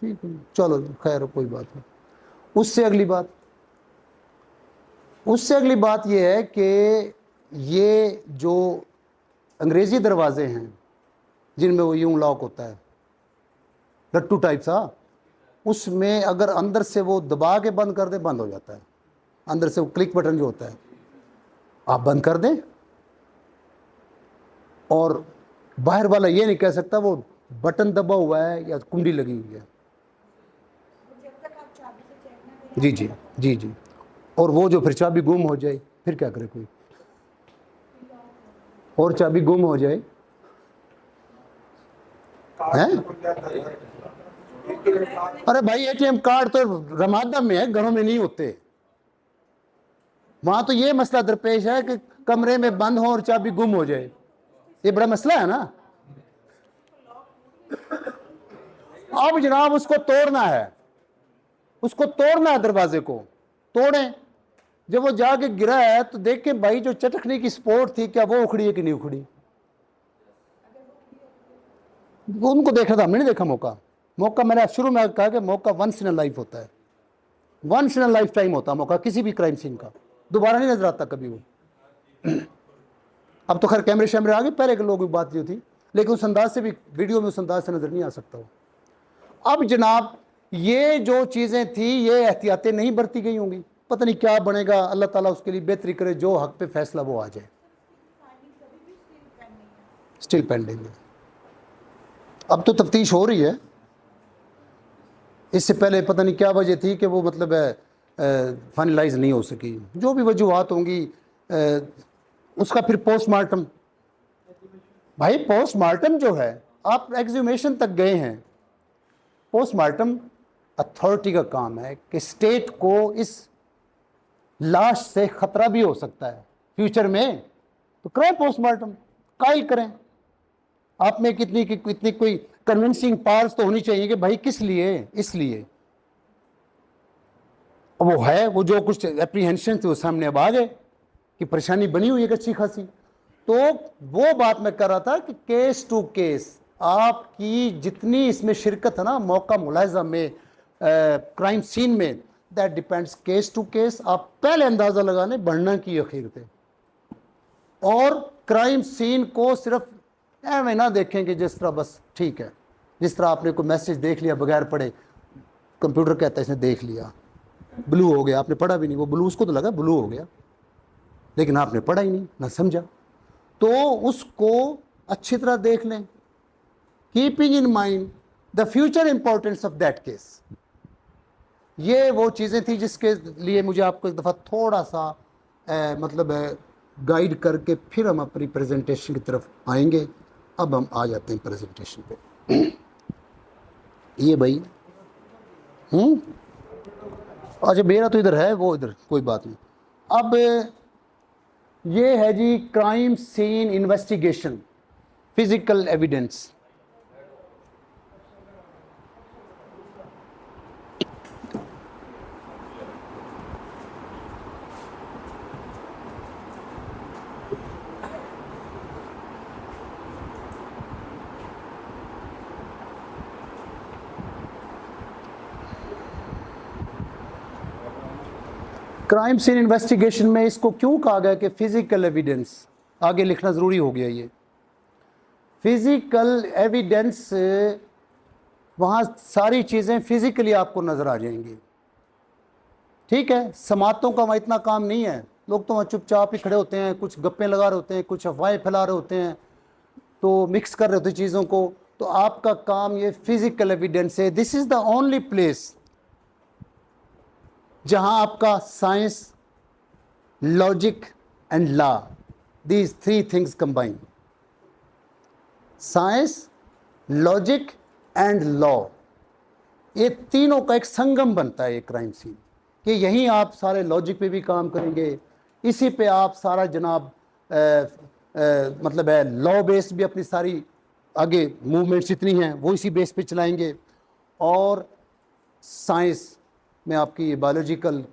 ठीक है, चलो खैर कोई बात नहीं। उससे अगली बात यह है कि ये जो अंग्रेजी दरवाजे हैं जिनमें वो यूं लॉक होता है, लट्टू टाइप सा, उसमें अगर अंदर से वो दबा के बंद कर दे, बंद हो जाता है। अंदर से वो क्लिक बटन जो होता है, आप बंद कर दें, और बाहर वाला ये नहीं कह सकता वो बटन दबा हुआ है या कुंडी लगी हुई है। जी जी जी जी। और वो जो फिर चाबी गुम हो जाए फिर क्या करे कोई, और चाबी गुम हो जाए हैं? अरे भाई एटीएम कार्ड तो रमादा में है, घरों में नहीं होते। वहां तो ये मसला दरपेश है कि कमरे में बंद हो और चाबी गुम हो जाए, ये बड़ा मसला है ना। अब जनाब उसको तोड़ना है, दरवाजे को तोड़ें। जब वो जाके गिरा है तो देखें भाई जो चटकने की स्पोर्ट थी क्या वो उखड़ी है कि नहीं उखड़ी। उनको देखा था, मैंने देखा मौका मैंने शुरू में कहा कि मौका वंस इन अ लाइफ होता है, once in a lifetime होता है मौका किसी भी क्राइम सीन का, दोबारा नहीं नजर आता कभी वो। अब तो खैर कैमरे शैमरे आ गए, पहले के लोगों की बात जो थी, लेकिन उस अंदाज से भी वीडियो में उस अंदाज से नजर नहीं आ सकता वो। अब जनाब ये जो चीज़ें थी ये एहतियातें नहीं बरती गई होंगी, पता नहीं क्या बनेगा, अल्लाह ताला उसके लिए बेहतरी करे, जो हक पे फैसला वो आ जाए। स्टिल पेंडिंग है, अब तो तफ्तीश हो रही है। इससे पहले पता नहीं क्या वजह थी कि वो मतलब फाइनलाइज नहीं हो सकी, जो भी वजूहत होंगी उसका फिर पोस्टमार्टम। भाई पोस्टमार्टम जो है, आप एक्सह्यूमेशन तक गए हैं, पोस्टमार्टम अथॉरिटी का काम है कि स्टेट को इस लाश से खतरा भी हो सकता है फ्यूचर में, तो करें पोस्टमार्टम, कायल करें। आप में कितनी कोई कन्विंसिंग पावर्स तो होनी चाहिए कि भाई किस लिए, इसलिए वो है, वो जो कुछ एप्रीहेंशन थे वो सामने अब आ गए कि परेशानी बनी हुई है अच्छी खासी। तो वो बात मैं कर रहा था कि केस टू केस आपकी जितनी इसमें शिरकत है ना, मौका मुलाहिजा में, क्राइम सीन में, that depends case to case. आप पहले अंदाजा लगाने बढ़ना की अखीर पे, और क्राइम सीन को सिर्फ ऐਵੇਂ ना देखें कि जिस तरह बस ठीक है, जिस तरह आपने कोई मैसेज देख लिया बगैर पढ़े, कंप्यूटर कहता है इसने देख लिया, ब्लू हो गया, आपने पढ़ा भी नहीं, वो ब्लू उसको तो लगा ब्लू हो गया, लेकिन आपने पढ़ा ही नहीं ना समझा। तो उसको अच्छी तरह देख लें, keeping in mind the future importance of that case. ये वो चीज़ें थी जिसके लिए मुझे आपको एक दफ़ा थोड़ा सा मतलब गाइड करके फिर हम अपनी प्रेजेंटेशन की तरफ आएंगे। अब हम आ जाते हैं प्रेजेंटेशन पे। ये भाई अच्छा मेरा तो इधर है, वो इधर, कोई बात नहीं। अब ये है जी crime scene investigation, physical evidence. Crime scene investigation में इसको क्यों कहा गया कि फिजिकल एविडेंस, आगे लिखना ज़रूरी हो गया। ये फिजिकल एविडेंस, वहाँ सारी चीज़ें फिजिकली आपको नज़र आ जाएंगी, ठीक है। समातों का वहाँ इतना काम नहीं है, लोग तो वहाँ चुपचाप ही खड़े होते हैं, कुछ गप्पे लगा रहे होते हैं, कुछ अफवाहें फैला रहे होते हैं, तो मिक्स कर रहे होते हैं चीज़ों को। तो आपका काम ये फिजिकल एविडेंस है। This is the only place जहां आपका science, logic and law, these three things combine, science, logic and law, ये तीनों का एक संगम बनता है ये क्राइम सीन, कि यहीं आप सारे लॉजिक पे भी काम करेंगे, इसी पे आप सारा जनाब मतलब है लॉ बेस्ड भी अपनी सारी आगे मूवमेंट्स जितनी हैं वो इसी बेस पे चलाएंगे, और साइंस में आपकी बायोलॉजिकल